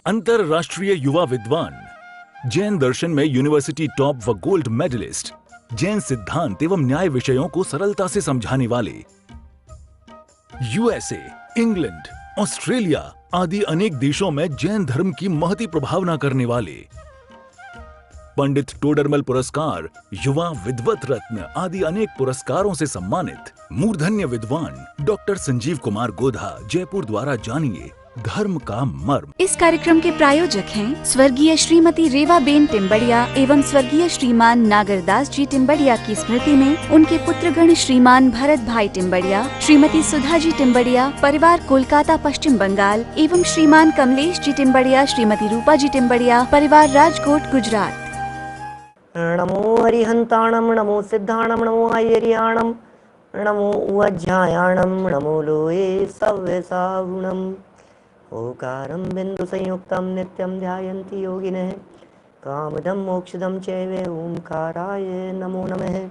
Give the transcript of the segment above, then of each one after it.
अंतरराष्ट्रीय युवा विद्वान, जैन दर्शन में यूनिवर्सिटी टॉप व गोल्ड मेडलिस्ट, जैन सिद्धांत एवं न्याय विषयों को सरलता से समझाने वाले, यूएसए, इंग्लैंड, ऑस्ट्रेलिया आदि अनेक देशों में जैन धर्म की महती प्रभावना करने वाले, पंडित टोडरमल पुरस्कार, युवा विद्वत रत्न आदि अनेक पुरस्कारों से सम्मानित मूर्धन्य विद्वान डॉक्टर संजीव कुमार गोधा जयपुर द्वारा जानिए धर्म का मर्म। इस कार्यक्रम के प्रायोजक हैं स्वर्गीय श्रीमती रेवाबेन टिम्बड़िया एवं स्वर्गीय श्रीमान नागरदास जी टिम्बड़िया की स्मृति में उनके पुत्रगण श्रीमान भरत भाई टिम्बड़िया, श्रीमती सुधा जी टिम्बड़िया, परिवार कोलकाता पश्चिम बंगाल एवं श्रीमान कमलेश जी टिम्बड़िया, श्रीमती रूपा जी टिम्बड़िया, परिवार राजकोट गुजरात। नमो हरिहंताणम, नमो सिद्धाणम, नमो आयरियाणम, नमो उज्जायाणम, नमो लोये सव्यसागुणम। ओकारं बिंदु संयुक्तं नित्यं ध्यायन्ति योगिनः, कामदं मोक्षदं चैव ओंकाराय नमो नमः।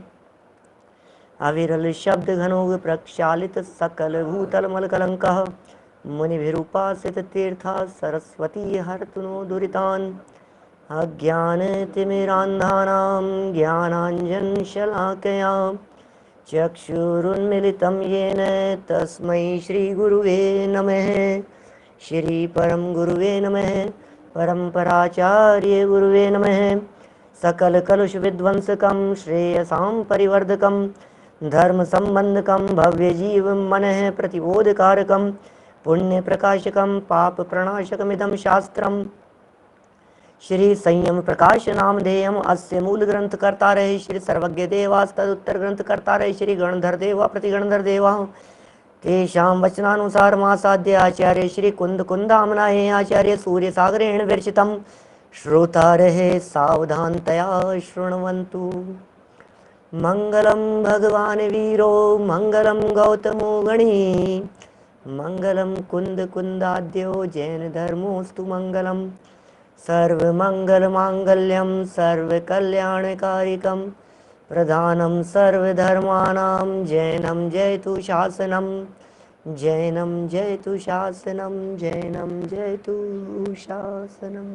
अविरल शब्द घनोग प्रक्षालित सकल भूतल मलकलंकः, मुनिभिरुपासित तीर्था सरस्वती हरतु नो दुरितान्। अज्ञानतिमिरान्धानां ज्ञानाञ्जनशलाकया चक्षुरुन्मिलितं येन तस्मै श्रीगुरुवे नमः। श्री परम गुरुवे नमः, परंपराचार्य गुरुवे नमः। सकल कलुष विध्वंसकं श्रेयसां परिवर्धकं, धर्म संबंधकं भव्य जीव मनः प्रतिबोधकारकं, पुण्य प्रकाशकं पाप प्रणाशकमिदं शास्त्रम्। श्री संयम प्रकाश नामधेयम अस्य मूल ग्रंथ कर्ता रहे श्री सर्वज्ञ देवास्तदुत्तर ग्रंथ कर्ता रहे श्री गणधर देवा प्रतिगणधर देवा तेषां वचनानुसार मासाद्य आचार्य श्री कुंद कुंदामनाहे आचार्य सूर्य सागरेण विरचितं श्रोतारहे सावधानतया शृण्वन्तु। मंगलम भगवान वीरो मंगलम गौतमो गणी, मंगलम कुंद कुंदाद्यो जैन धर्मोस्तु मंगलम। सर्वमंगल मांगल्यम सर्वकल्याणकारिकम, प्रधानम सर्वधर्माणां जैनम जयतु शासनम, जैनम जयतु शासनम, जैनम जयतु शासनम।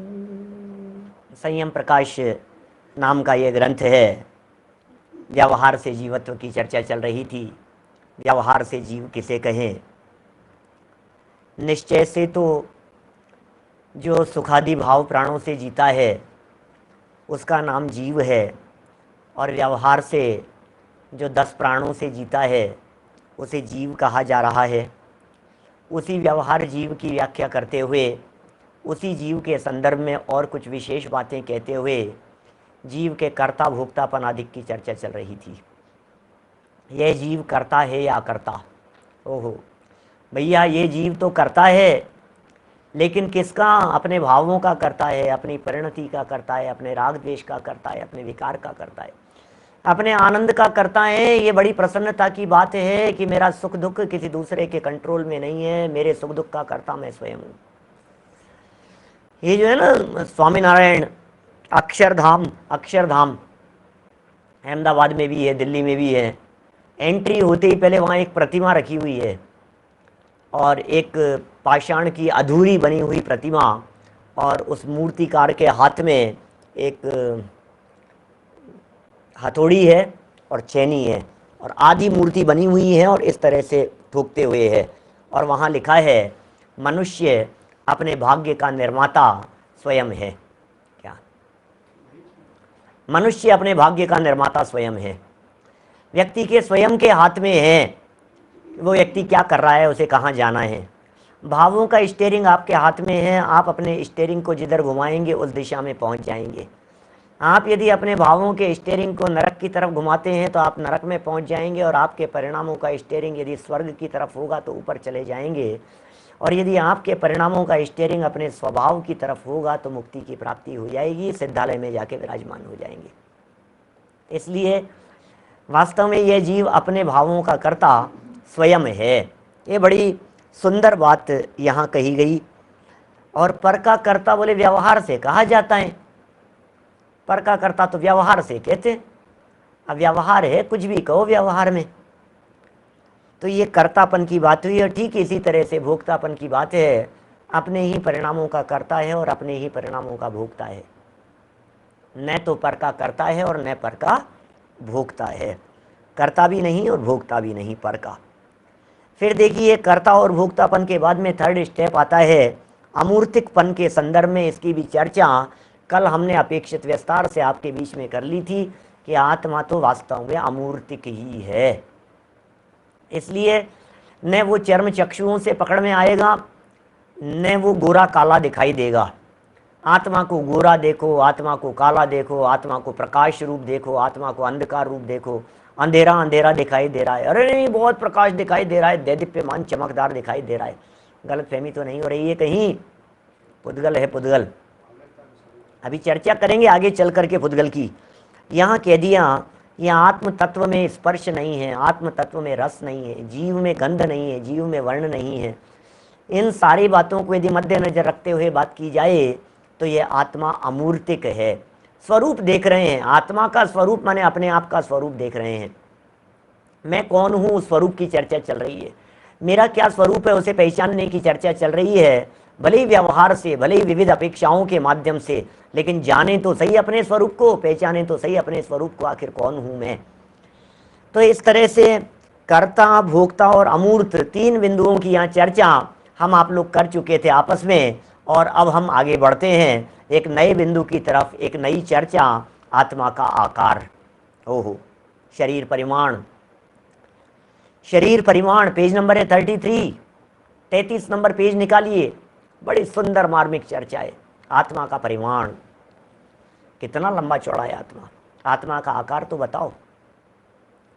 संयम प्रकाश नाम का ये ग्रंथ है। व्यवहार से जीवत्व की चर्चा चल रही थी। व्यवहार से जीव किसे कहें? निश्चय से तो जो सुखादि भाव प्राणों से जीता है उसका नाम जीव है, और व्यवहार से जो 10 प्राणों से जीता है उसे जीव कहा जा रहा है। उसी व्यवहार जीव की व्याख्या करते हुए, उसी जीव के संदर्भ में और कुछ विशेष बातें कहते हुए जीव के कर्ता भोक्तापन आदि की चर्चा चल रही थी। यह जीव कर्ता है या अकर्ता? ओहो भैया, ये जीव तो करता है, लेकिन किसका? अपने भावों का करता है, अपनी परिणति का करता है, अपने राग द्वेष का करता है, अपने विकार का करता है, अपने आनंद का करता है। ये बड़ी प्रसन्नता की बात है कि मेरा सुख दुख किसी दूसरे के कंट्रोल में नहीं है, मेरे सुख दुख का करता मैं स्वयं हूँ। ये जो है ना स्वामीनारायण अक्षरधाम, अक्षरधाम अहमदाबाद में भी है, दिल्ली में भी है। एंट्री होते ही पहले वहाँ एक प्रतिमा रखी हुई है, और एक पाषाण की अधूरी बनी हुई प्रतिमा, और उस मूर्तिकार के हाथ में एक हथौड़ी है और चैनी है, और आधी मूर्ति बनी हुई है और इस तरह से ठोकते हुए है। और वहाँ लिखा है, मनुष्य अपने भाग्य का निर्माता स्वयं है। क्या? मनुष्य अपने भाग्य का निर्माता स्वयं है। व्यक्ति के स्वयं के हाथ में है वो व्यक्ति क्या कर रहा है, उसे कहाँ जाना है। भावों का स्टीयरिंग आपके हाथ में है। आप अपने स्टीयरिंग को जिधर घुमाएंगे उस दिशा में पहुंच जाएंगे। आप यदि अपने भावों के स्टीयरिंग को नरक की तरफ घुमाते हैं तो आप नरक में पहुंच जाएंगे, और आपके परिणामों का स्टीयरिंग यदि स्वर्ग की तरफ होगा तो ऊपर चले जाएंगे, और यदि आपके परिणामों का स्टीयरिंग अपने स्वभाव की तरफ होगा तो मुक्ति की प्राप्ति हो जाएगी, सिद्धालय में जाके विराजमान हो जाएंगे। इसलिए वास्तव में यह जीव अपने भावों का कर्ता स्वयं है। ये बड़ी सुंदर बात यहाँ कही गई। और पर का कर्ता बोले व्यवहार से कहा जाता है। पर का कर्ता तो व्यवहार से कहते हैं। अब व्यवहार है, कुछ भी कहो व्यवहार में, तो ये कर्तापन की बात हुई। और ठीक इसी तरह से भोक्तापन की बात है। अपने ही परिणामों का कर्ता है और अपने ही परिणामों का भोगता है। न तो पर का करता है और न पर का भोगता है। कर्ता भी नहीं और भोगता भी नहीं पर का। फिर देखिए, कर्ता और भोक्तापन के बाद में थर्ड स्टेप आता है अमूर्तिकपन के संदर्भ में। इसकी भी चर्चा कल हमने अपेक्षित विस्तार से आपके बीच में कर ली थी कि आत्मा तो वास्तव में अमूर्तिक ही है। इसलिए न वो चर्म चक्षुओं से पकड़ में आएगा, न वो गोरा काला दिखाई देगा। आत्मा को गोरा देखो, आत्मा को काला देखो, आत्मा को प्रकाश रूप देखो, आत्मा को अंधकार रूप देखो। अंधेरा अंधेरा दिखाई दे रहा है, अरे नहीं बहुत प्रकाश दिखाई दे रहा है, दैदीप्यमान चमकदार दिखाई दे रहा है। गलत फहमी तो नहीं हो रही है कहीं? पुद्गल है पुद्गल। अभी चर्चा करेंगे आगे चल करके पुद्गल की। यहाँ कह दिया, यहाँ आत्म तत्व में स्पर्श नहीं है, आत्म तत्व में रस नहीं है, जीव में गंध नहीं है, जीव में वर्ण नहीं है। इन सारी बातों को यदि मद्देनजर रखते हुए बात की जाए तो ये आत्मा अमूर्तिक है। स्वरूप देख रहे हैं, आत्मा का स्वरूप माने अपने आप का स्वरूप देख रहे हैं। मैं कौन हूँ उस स्वरूप की चर्चा चल रही है। मेरा क्या स्वरूप है उसे पहचानने की चर्चा चल रही है। भले ही व्यवहार से, भले ही विविध अपेक्षाओं के माध्यम से, लेकिन जाने तो सही अपने स्वरूप को, पहचाने तो सही अपने स्वरूप को, आखिर कौन हूँ मैं। तो इस तरह से कर्ता, भोक्ता और अमूर्त तीन बिंदुओं की यहाँ चर्चा हम आप लोग कर चुके थे आपस में। और अब हम आगे बढ़ते हैं एक नए बिंदु की तरफ, एक नई चर्चा, आत्मा का आकार। ओहो, शरीर परिमाण। शरीर परिमाण पेज नंबर है 33 नंबर पेज निकालिए। बड़ी सुंदर मार्मिक चर्चा है। आत्मा का परिमाण कितना लंबा चौड़ा है आत्मा। आत्मा का आकार तो बताओ,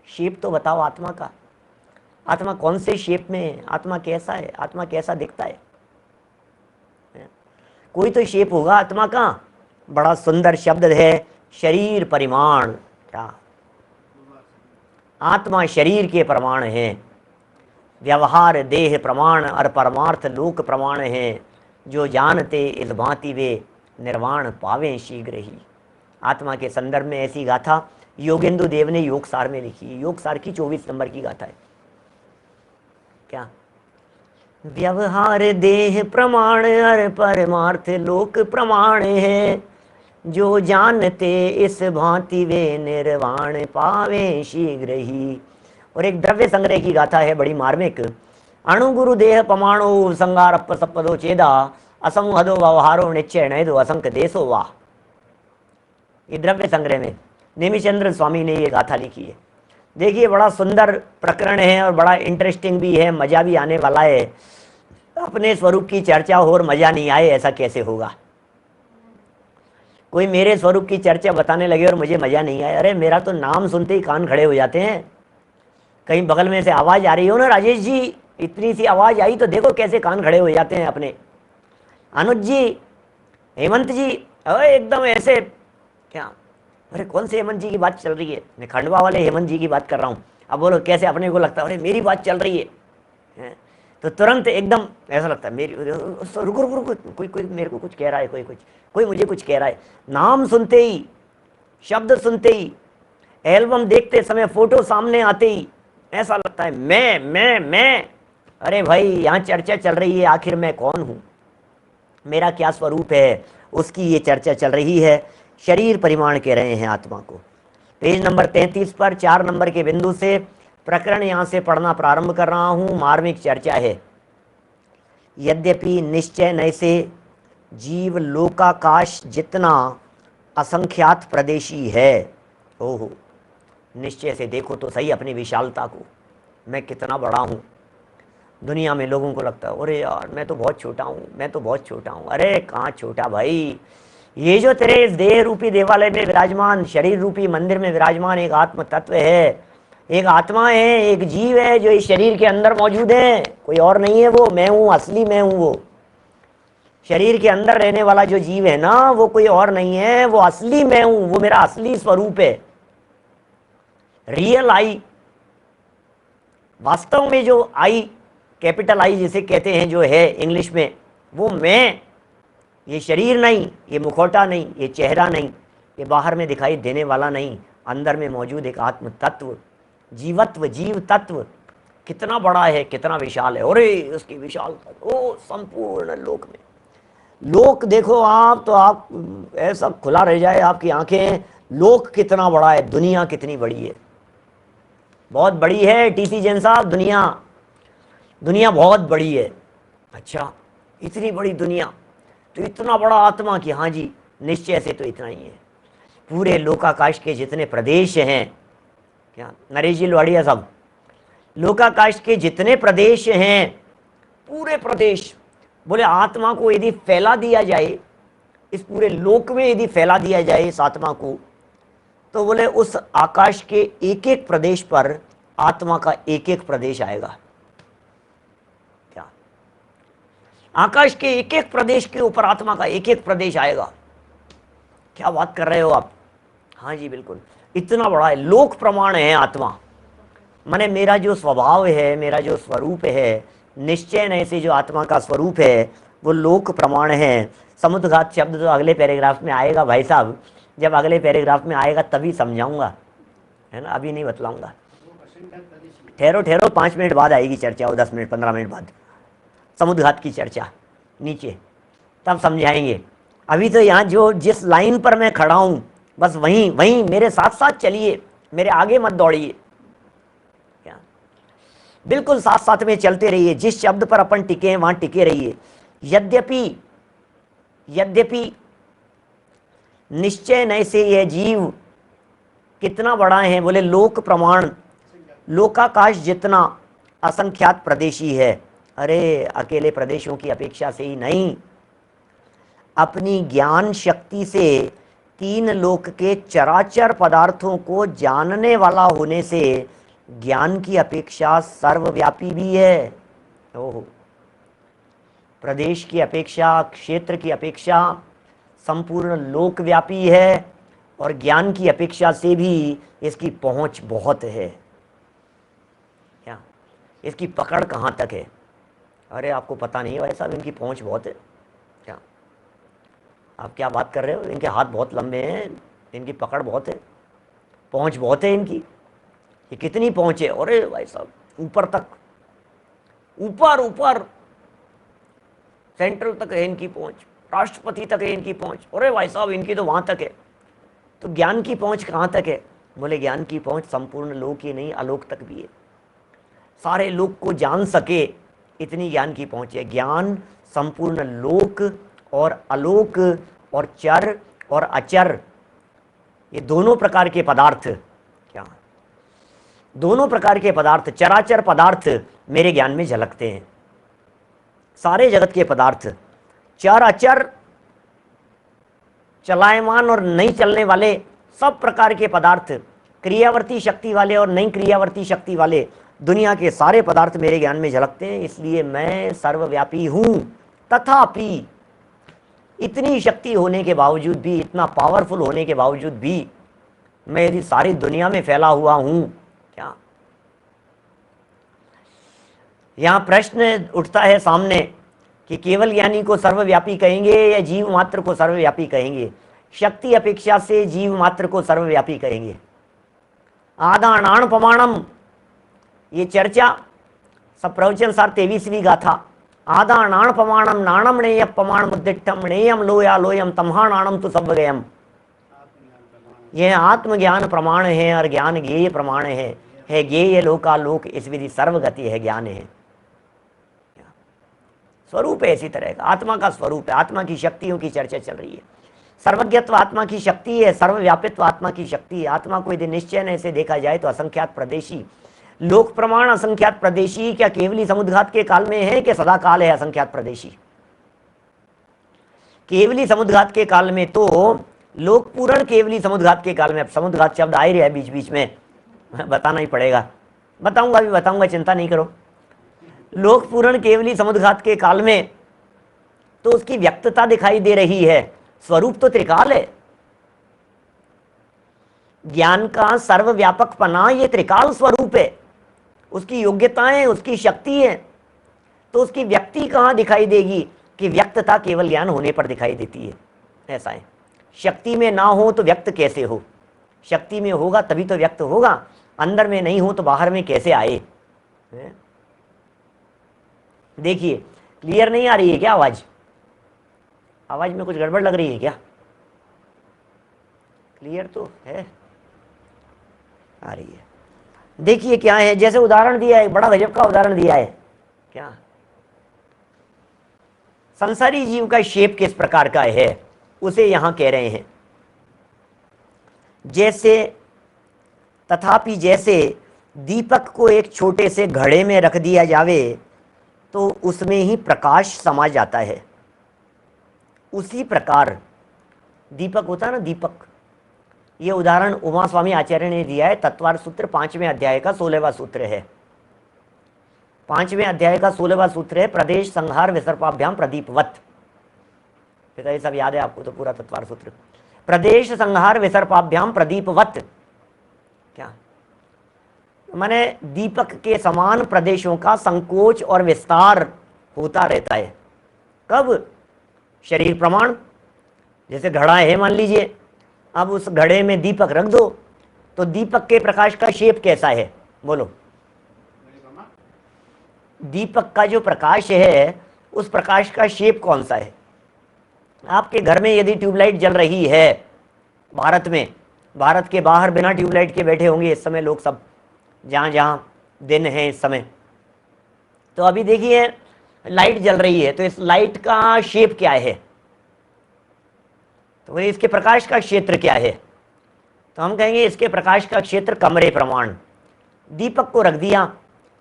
शेप तो बताओ आत्मा का। आत्मा कौन से शेप में है, आत्मा कैसा है, आत्मा कैसा दिखता है। कोई तो शेप होगा आत्मा का। बड़ा सुंदर शब्द है शरीर परिमाण। क्या आत्मा शरीर के प्रमाण है। व्यवहार देह प्रमाण और परमार्थ लोक प्रमाण है। जो जानते इस भांति वे निर्वाण पावें शीघ्र ही। आत्मा के संदर्भ में ऐसी गाथा योगेंदु देव ने योगसार में लिखी है। योगसार की 24 नंबर की गाथा है। क्या? व्यवहार देह प्रमाण और परमार्थ लोक प्रमाण है। जो जानते इस भांति वे निर्वाण पावे शीघ्र ही। और एक द्रव्य संग्रह की गाथा है बड़ी मार्मिक। अणुगुरु देह पमाणो संगारप्प सप्पदो चेदा असंहदो व्यवहारो निश्चय नयदो असंक देशो वाह। ये द्रव्य संग्रह में नेमिचंद्र स्वामी ने ये गाथा लिखी है। देखिए बड़ा सुंदर प्रकरण है और बड़ा इंटरेस्टिंग भी है, मजा भी आने वाला है। अपने स्वरूप की चर्चा हो और मजा नहीं आए, ऐसा कैसे होगा। कोई मेरे स्वरूप की चर्चा बताने लगे और मुझे मजा नहीं आए, अरे मेरा तो नाम सुनते ही कान खड़े हो जाते हैं। कहीं बगल में से आवाज आ रही हो ना, राजेश जी इतनी सी आवाज आई तो देखो कैसे कान खड़े हो जाते हैं अपने। अनुज जी, हेमंत जी, अरे एकदम ऐसे क्या, अरे कौन से हेमंत जी की बात चल रही है? मैं खंडवा वाले हेमंत जी की बात कर रहा हूँ। अब बोलो कैसे अपने को लगता है अरे मेरी बात चल रही है, तो तुरंत एकदम ऐसा लगता है मेरी, रुको रुको रुको, कोई मेरे को कुछ कह रहा है, कोई मुझे कुछ कह रहा है। नाम सुनते ही, शब्द सुनते ही, एल्बम देखते समय, फोटो सामने आते ही ऐसा लगता है मैं। अरे भाई यहाँ चर्चा चल रही है, आखिर मैं कौन हूँ, मेरा क्या स्वरूप है, उसकी ये चर्चा चल रही है। शरीर परिमाण कह रहे हैं आत्मा को। पेज नंबर 33 पर 4 नंबर के बिंदु से प्रकरण यहाँ से पढ़ना प्रारंभ कर रहा हूँ। मार्मिक चर्चा है। यद्यपि निश्चय नय से जीव लोकाकाश जितना असंख्यात प्रदेशी है। ओहो, निश्चय से देखो तो सही अपनी विशालता को, मैं कितना बड़ा हूँ। दुनिया में लोगों को लगता है अरे यार मैं तो बहुत छोटा हूँ, मैं तो बहुत छोटा हूँ। अरे कहाँ छोटा भाई, ये जो तेरे इस देह रूपी देवालय में विराजमान, शरीर रूपी मंदिर में विराजमान एक आत्म तत्व है, एक आत्मा है, एक जीव है जो इस शरीर के अंदर मौजूद है। कोई और नहीं है वो, मैं हूँ, असली मैं हूँ। वो शरीर के अंदर रहने वाला जो जीव है ना, वो कोई और नहीं है, वो असली मैं हूँ, वो मेरा असली स्वरूप है। रियल आई, वास्तव में जो आई, कैपिटल आई जिसे कहते हैं जो है इंग्लिश में, वो मैं। ये शरीर नहीं, ये मुखौटा नहीं, ये चेहरा नहीं, ये बाहर में दिखाई देने वाला नहीं, अंदर में मौजूद एक आत्म तत्व, जीवत्व, जीव तत्व, कितना बड़ा है, कितना विशाल है, अरे उसकी विशालता, ओ संपूर्ण लोक में, लोक देखो आप तो आप ऐसा खुला रह जाए आपकी आंखें, लोक कितना बड़ा है, दुनिया कितनी बड़ी है, बहुत बड़ी है टीसी जैन साहब, दुनिया, दुनिया बहुत बड़ी है। अच्छा, इतनी बड़ी दुनिया, तो इतना बड़ा आत्मा कि हाँ जी निश्चय से तो इतना ही है। पूरे लोकाकाश के जितने प्रदेश हैं, क्या नरेश जी लोहाड़िया साहब, लोकाकाश के जितने प्रदेश हैं, पूरे प्रदेश, बोले आत्मा को यदि फैला दिया जाए, इस पूरे लोक में यदि फैला दिया जाए इस आत्मा को, तो बोले उस आकाश के एक एक प्रदेश पर आत्मा का एक एक प्रदेश आएगा। क्या आकाश के एक एक प्रदेश के ऊपर आत्मा का एक एक प्रदेश आएगा? क्या बात कर रहे हो आप? हाँ जी बिल्कुल, इतना बड़ा है, लोक प्रमाण है आत्मा। माने मेरा जो स्वभाव है, मेरा जो स्वरूप है, निश्चय नहीं से जो आत्मा का स्वरूप है वो लोक प्रमाण है। समुद्रघात शब्द तो अगले पैराग्राफ में आएगा भाई साहब, जब अगले पैराग्राफ में आएगा तभी समझाऊंगा, है ना, अभी नहीं बतलाऊंगा। ठहरो ठहरो, 5 मिनट बाद आएगी चर्चा, और 10 मिनट 15 मिनट बाद समुद्रघात की चर्चा नीचे, तब समझाएंगे। अभी तो यहाँ जो जिस लाइन पर मैं खड़ा हूँ बस वहीं वहीं मेरे साथ साथ चलिए, मेरे आगे मत दौड़िए, बिल्कुल साथ साथ में चलते रहिए, जिस शब्द पर अपन टिके हैं वहां टिके रहिए। यद्यपि यद्यपि निश्चय नय से यह जीव कितना बड़ा है, बोले लोक प्रमाण, लोकाकाश जितना असंख्यात प्रदेशी है। अरे अकेले प्रदेशों की अपेक्षा से ही नहीं, अपनी ज्ञान शक्ति से 3 लोक के चराचर पदार्थों को जानने वाला होने से ज्ञान की अपेक्षा सर्वव्यापी भी है। ओहो, प्रदेश की अपेक्षा, क्षेत्र की अपेक्षा संपूर्ण लोकव्यापी है, और ज्ञान की अपेक्षा से भी इसकी पहुंच बहुत है। क्या इसकी पकड़ कहाँ तक है? अरे आपको पता नहीं है भाई साहब, इनकी पहुंच बहुत है। क्या आप क्या बात कर रहे हो? इनके हाथ बहुत लंबे हैं, इनकी पकड़ बहुत है, पहुंच बहुत है इनकी। ये कितनी पहुंचे? अरे भाई साहब ऊपर तक, ऊपर ऊपर सेंट्रल तक है इनकी पहुंच, राष्ट्रपति तक है इनकी पहुंच। अरे भाई साहब इनकी तो वहां तक है। तो ज्ञान की पहुंच कहां तक है? बोले ज्ञान की पहुंच संपूर्ण लोक ही नहीं, अलोक तक भी है। सारे लोक को जान सके इतनी ज्ञान की पहुंच है। ज्ञान संपूर्ण लोक और अलोक और चर और अचर, ये दोनों प्रकार के पदार्थ, क्या दोनों प्रकार के पदार्थ, चराचर पदार्थ मेरे ज्ञान में झलकते हैं। सारे जगत के पदार्थ, चर अचर, चलायमान और नहीं चलने वाले सब प्रकार के पदार्थ, क्रियावर्ती शक्ति वाले और नहीं क्रियावर्ती शक्ति वाले, दुनिया के सारे पदार्थ मेरे ज्ञान में झलकते हैं। इसलिए मैं सर्वव्यापी हूं। तथापि इतनी शक्ति होने के बावजूद भी, इतना पावरफुल होने के बावजूद भी मैं यदि सारी दुनिया में फैला हुआ हूं, क्या यहां प्रश्न उठता है सामने कि केवल ज्ञानी को सर्वव्यापी कहेंगे या जीव मात्र को सर्वव्यापी कहेंगे? शक्ति अपेक्षा से जीव मात्र को सर्वव्यापी कहेंगे। आदानान प्रमाणम, ये चर्चा सब प्रवचन सार 23वीं गाथा। आदानान प्रमाणम नाणम नेय प्रमाण मुद्दिष्टम नेयम लोया लोयम तम्हा नाणम तो सब गयम। यह आत्मज्ञान प्रमाण है और ज्ञान ज्ञेय प्रमाण है ज्ञेय लोकालोक, इस विधि सर्वगति है, ज्ञान है, स्वरूप है इसी तरह का, आत्मा का स्वरूप है। आत्मा की शक्तियों की चर्चा चल रही है। सर्वज्ञत्व आत्मा की शक्ति है, सर्वव्यापित्व आत्मा की शक्ति है। आत्मा को यदि निश्चय से देखा जाए तो असंख्यात प्रदेशी, लोक प्रमाण असंख्यात प्रदेशी, क्या केवली समुद्रघात के काल में है कि सदा काल है असंख्यात प्रदेशी? केवली समुद्रघात के काल में तो लोक पूर्ण, केवली समुद्रघात के काल में, अब समुद्रघात शब्द आ ही रहा है बीच बीच में, बताना ही पड़ेगा, बताऊंगा भी बताऊंगा, चिंता नहीं करो। लोक पूर्ण केवली समुद्रघात के काल में तो उसकी व्यक्तता दिखाई दे रही है, स्वरूप तो त्रिकाल है। ज्ञान का सर्वव्यापक पना ये त्रिकाल स्वरूप है, उसकी योग्यताएं, उसकी शक्ति है, तो उसकी व्यक्ति कहां दिखाई देगी? कि व्यक्तता केवल ज्ञान होने पर दिखाई देती है। ऐसा है, शक्ति में ना हो तो व्यक्त कैसे हो? शक्ति में होगा तभी तो व्यक्त होगा, अंदर में नहीं हो तो बाहर में कैसे आए? हैं? देखिए क्लियर नहीं आ रही है क्या आवाज? आवाज में कुछ गड़बड़ लग रही है क्या? क्लियर तो है, आ रही है। देखिए क्या है, जैसे उदाहरण दिया है, बड़ा गजब का उदाहरण दिया है। क्या संसारी जीव का शेप किस प्रकार का है उसे यहां कह रहे हैं। जैसे तथापि जैसे दीपक को एक छोटे से घड़े में रख दिया जावे तो उसमें ही प्रकाश समा जाता है, उसी प्रकार दीपक होता है ना, दीपक। ये उदाहरण उमा स्वामी आचार्य ने दिया है, तत्वार सूत्र 5वें अध्याय का 16वां सूत्र है। 5वें अध्याय का 16वां सूत्र है, प्रदेश संहार विसर्पाभ्याम प्रदीपवत। पिता ये सब याद है आपको तो पूरा तत्वार सूत्र। प्रदेश संहार विसर्पाभ्याम प्रदीपवत, क्या माने दीपक के समान प्रदेशों का संकोच और विस्तार होता रहता है। कब? शरीर प्रमाण। जैसे घड़ा है मान लीजिए, अब उस घड़े में दीपक रख दो तो दीपक के प्रकाश का शेप कैसा है बोलो? दीपक का जो प्रकाश है उस प्रकाश का शेप कौन सा है? आपके घर में यदि ट्यूबलाइट जल रही है, भारत में, भारत के बाहर बिना ट्यूबलाइट के बैठे होंगे इस समय लोग सब, जहां जहां दिन है इस समय, तो अभी देखिए लाइट जल रही है, तो इस लाइट का शेप क्या है? तो इसके प्रकाश का क्षेत्र क्या है? तो हम कहेंगे इसके प्रकाश का क्षेत्र कमरे प्रमाण। दीपक को रख दिया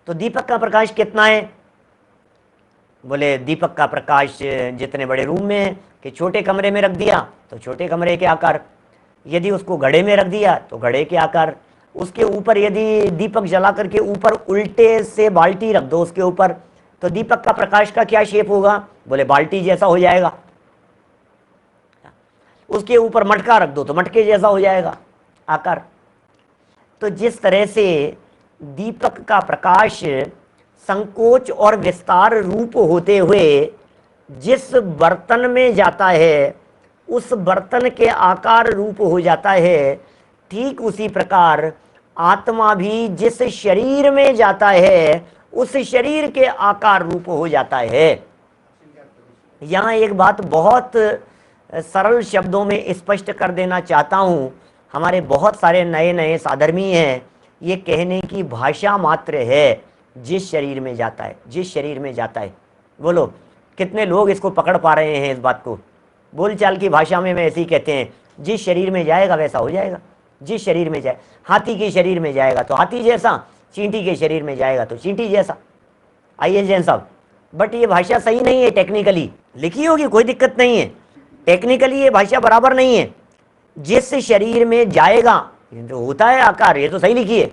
तो दीपक का प्रकाश कितना है? बोले दीपक का प्रकाश जितने बड़े रूम में है, कि छोटे कमरे में रख दिया तो छोटे कमरे के आकार, यदि उसको घड़े में रख दिया तो घड़े के आकार, उसके ऊपर यदि दीपक जला करके ऊपर उल्टे से बाल्टी रख दो उसके ऊपर, तो दीपक का प्रकाश का क्या शेप होगा? बोले बाल्टी जैसा हो जाएगा। उसके ऊपर मटका रख दो तो मटके जैसा हो जाएगा आकार। तो जिस तरह से दीपक का प्रकाश संकोच और विस्तार रूप होते हुए जिस बर्तन में जाता है उस बर्तन के आकार रूप हो जाता है, ठीक उसी प्रकार आत्मा भी जिस शरीर में जाता है उस शरीर के आकार रूप हो जाता है। यहाँ एक बात बहुत सरल शब्दों में स्पष्ट कर देना चाहता हूँ। हमारे बहुत सारे नए नए साधर्मी हैं, ये कहने की भाषा मात्र है, जिस शरीर में जाता है, जिस शरीर में जाता है। बोलो कितने लोग इसको पकड़ पा रहे हैं इस बात को? बोलचाल की भाषा में ऐसे ही कहते हैं, जिस शरीर में जाएगा वैसा हो जाएगा। जिस शरीर में जाए, हाथी के शरीर में जाएगा तो हाथी जैसा, चींटी के शरीर में जाएगा तो चींटी जैसा। आइए जैन साहब, बट ये भाषा सही नहीं है, टेक्निकली लिखी होगी कोई दिक्कत नहीं है, टेक्निकली ये भाषा बराबर नहीं है। जिस शरीर में जाएगा, ये तो होता है आकार, ये तो सही लिखी है,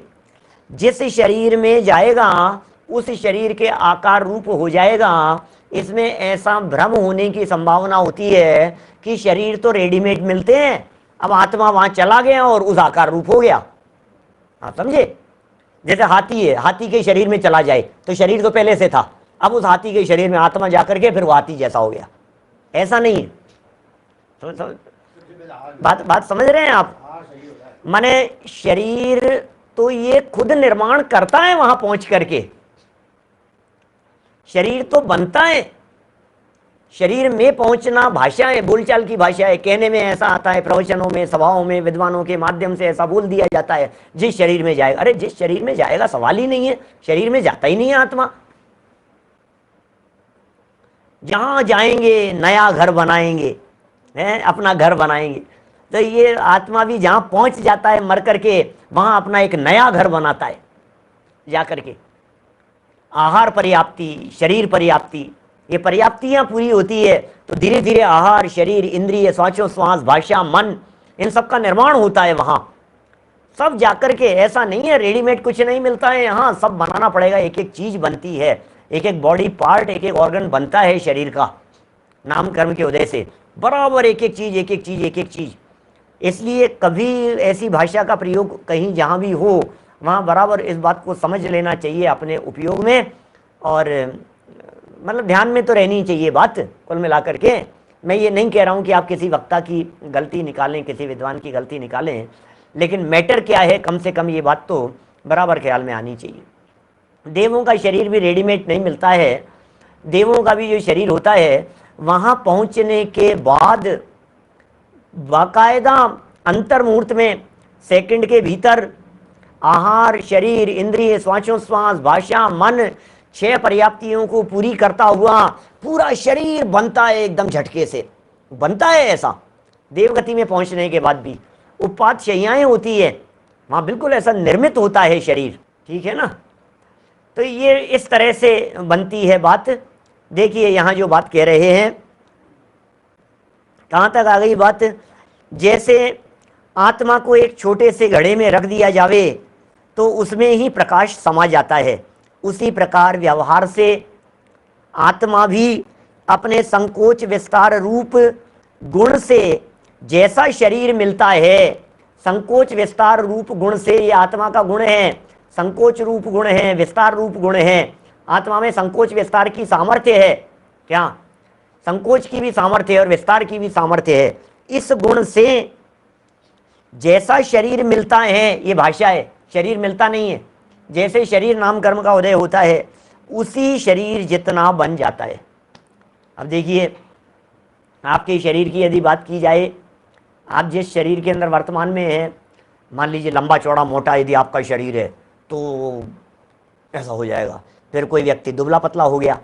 जिस शरीर में जाएगा उस शरीर के आकार रूप हो जाएगा। इसमें ऐसा भ्रम होने की संभावना होती है कि शरीर तो रेडीमेड मिलते हैं, अब आत्मा वहां चला गया और उस आकार रूप हो गया। आप समझे? जैसे हाथी है, हाथी के शरीर में चला जाए तो शरीर तो पहले से था, अब उस हाथी के शरीर में आत्मा जाकर के फिर वो हाथी जैसा हो गया। ऐसा नहीं है। बात समझ रहे हैं आप? माने शरीर तो ये खुद निर्माण करता है, वहां पहुंच करके शरीर तो बनता है। शरीर में पहुंचना भाषा है, बोलचाल की भाषा है, कहने में ऐसा आता है, प्रवचनों में, सभाओं में, विद्वानों के माध्यम से ऐसा बोल दिया जाता है, जिस शरीर में जाएगा। अरे जिस शरीर में जाएगा सवाल ही नहीं है, शरीर में जाता ही नहीं है आत्मा। जहां जाएंगे नया घर बनाएंगे, हैं अपना घर बनाएंगे, तो ये आत्मा भी जहां पहुंच जाता है मर करके, वहां अपना एक नया घर बनाता है जा करके। आहार पर्याप्ति, शरीर पर्याप्ति, ये पर्याप्तियां पूरी होती है तो धीरे धीरे आहार, शरीर, इंद्रिय, श्वासोश्वास, भाषा, मन, इन सब का निर्माण होता है वहां। सब जाकर के, ऐसा नहीं है रेडीमेड कुछ नहीं मिलता है, यहाँ सब बनाना पड़ेगा। एक एक चीज बनती है, एक एक बॉडी पार्ट, एक एक ऑर्गन बनता है शरीर का, नाम कर्म के उदय से बराबर एक एक चीज, एक एक चीज, एक एक चीज। इसलिए कभी ऐसी भाषा का प्रयोग कहीं जहां भी हो वहां बराबर इस बात को समझ लेना चाहिए अपने उपयोग में, और मतलब ध्यान में तो रहनी चाहिए बात कुल मिलाकर के। मैं ये नहीं कह रहा हूं कि आप किसी वक्ता की गलती निकालें, किसी विद्वान की गलती निकालें, लेकिन मैटर क्या है कम से कम ये बात तो बराबर ख्याल में आनी चाहिए। देवों का शरीर भी रेडीमेड नहीं मिलता है। देवों का भी जो शरीर होता है, वहाँ पहुँचने के बाद बाकायदा अंतर्मुहूर्त में, सेकंड के भीतर आहार, शरीर, इंद्रिय, श्वासोच्छ्वास, भाषा, मन, 6 पर्याप्तियों को पूरी करता हुआ पूरा शरीर बनता है, एकदम झटके से बनता है। ऐसा देवगति में पहुंचने के बाद भी उपपात शैयाएं होती है, वहाँ बिल्कुल ऐसा निर्मित होता है शरीर, ठीक है ना। तो ये इस तरह से बनती है बात। देखिए यहाँ जो बात कह रहे हैं, कहाँ तक आ गई बात। जैसे आत्मा को एक छोटे से घड़े में रख दिया जावे तो उसमें ही प्रकाश समा जाता है, उसी प्रकार व्यवहार से आत्मा भी अपने संकोच विस्तार रूप गुण से जैसा शरीर मिलता है, संकोच विस्तार रूप गुण से, ये आत्मा का गुण है, संकोच रूप गुण है, विस्तार रूप गुण है। आत्मा में संकोच विस्तार की सामर्थ्य है, क्या संकोच की भी सामर्थ्य है और विस्तार की भी सामर्थ्य है। इस गुण से जैसा शरीर मिलता है, ये भाषा है, शरीर मिलता नहीं है, जैसे शरीर नाम कर्म का उदय होता है उसी शरीर जितना बन जाता है। अब देखिए आपके शरीर की यदि बात की जाए, आप जिस शरीर के अंदर वर्तमान में हैं, मान लीजिए लंबा चौड़ा मोटा यदि आपका शरीर है तो ऐसा हो जाएगा। फिर कोई व्यक्ति दुबला पतला हो गया,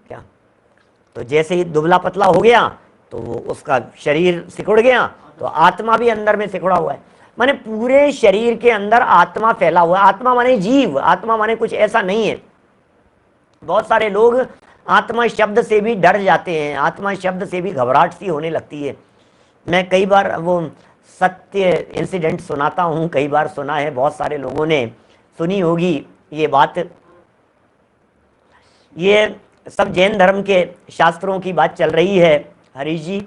क्या, तो जैसे ही दुबला पतला हो गया तो उसका शरीर सिकुड़ गया, तो आत्मा भी अंदर में सिकुड़ा हुआ है। माने पूरे शरीर के अंदर आत्मा फैला हुआ है। आत्मा माने जीव, आत्मा माने कुछ ऐसा नहीं है। बहुत सारे लोग आत्मा शब्द से भी डर जाते हैं, आत्मा शब्द से भी घबराहट सी होने लगती है। मैं कई बार वो सत्य इंसिडेंट सुनाता हूँ, कई बार सुना है, बहुत सारे लोगों ने सुनी होगी ये बात। ये सब जैन धर्म के शास्त्रों की बात चल रही है हरीश जी।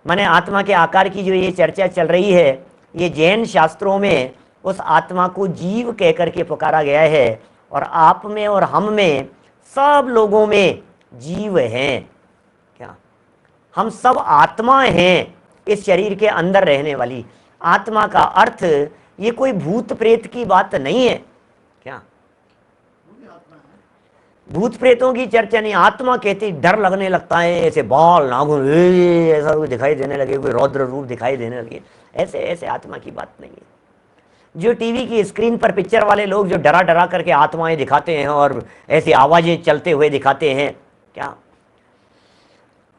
माने आत्मा के आकार की जो ये चर्चा चल रही है, ये जैन शास्त्रों में उस आत्मा को जीव कह करके पुकारा गया है, और आप में और हम में, सब लोगों में जीव हैं, क्या हम सब आत्मा हैं, इस शरीर के अंदर रहने वाली। आत्मा का अर्थ ये कोई भूत प्रेत की बात नहीं है, क्या भूत प्रेतों की चर्चा नहीं। आत्मा कहते डर लगने लगता है, ऐसे बाल नाखून ऐसा कोई दिखाई देने लगे, कोई रौद्र रूप दिखाई देने लगे, ऐसे ऐसे आत्मा की बात नहीं है। जो टीवी की स्क्रीन पर पिक्चर वाले लोग जो डरा डरा करके आत्माएं दिखाते हैं और ऐसी आवाजें चलते हुए दिखाते हैं, क्या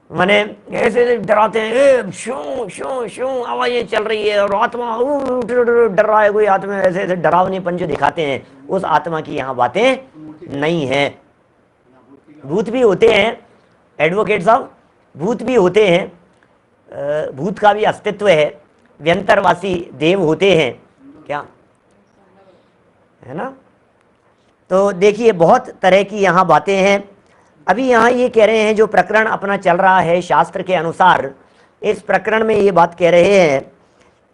माने ऐसे डराते हैं, शू शू शू आवाजें चल रही है और आत्मा डर रहा है, कोई आत्मा ऐसे ऐसे डरावनेपन जो दिखाते हैं, उस आत्मा की यहाँ बातें नहीं है। भूत भी होते हैं एडवोकेट साहब, भूत भी होते हैं, भूत का भी अस्तित्व है, व्यंतरवासी देव होते हैं, क्या है ना। तो देखिए बहुत तरह की यहाँ बातें हैं। अभी यहाँ ये कह रहे हैं, जो प्रकरण अपना चल रहा है शास्त्र के अनुसार, इस प्रकरण में ये बात कह रहे हैं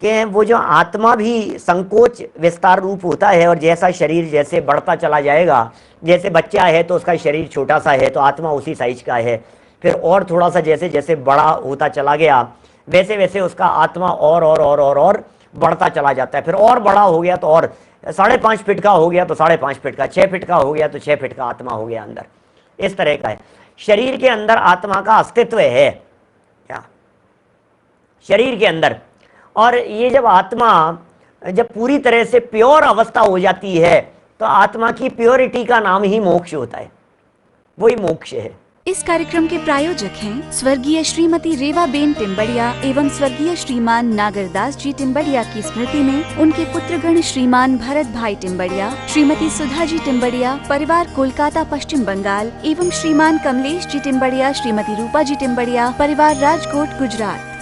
कि वो जो आत्मा भी संकोच विस्तार रूप होता है, और जैसा शरीर जैसे बढ़ता चला जाएगा, जैसे बच्चा है तो उसका शरीर छोटा सा है तो आत्मा उसी साइज का है, फिर और थोड़ा सा जैसे जैसे बड़ा होता चला गया वैसे वैसे उसका आत्मा और बढ़ता चला जाता है। फिर और बड़ा हो गया तो और 5.5 फीट का हो गया तो 5.5 फीट का, 6 फीट का हो गया तो 6 फीट का आत्मा हो गया अंदर। इस तरह का है शरीर के अंदर आत्मा का अस्तित्व है, क्या शरीर के अंदर। और ये जब आत्मा जब पूरी तरह से प्योर अवस्था हो जाती है तो आत्मा की प्योरिटी का नाम ही मोक्ष होता है, वही मोक्ष है। इस कार्यक्रम के प्रायोजक हैं स्वर्गीय श्रीमती रेवाबेन टिम्बड़िया एवं स्वर्गीय श्रीमान नागरदास जी टिम्बड़िया की स्मृति में उनके पुत्रगण श्रीमान भरत भाई टिम्बड़िया, श्रीमती सुधा जी टिम्बड़िया, परिवार कोलकाता पश्चिम बंगाल एवं श्रीमान कमलेश जी टिम्बड़िया, श्रीमती रूपा जी टिम्बड़िया, परिवार राजकोट गुजरात।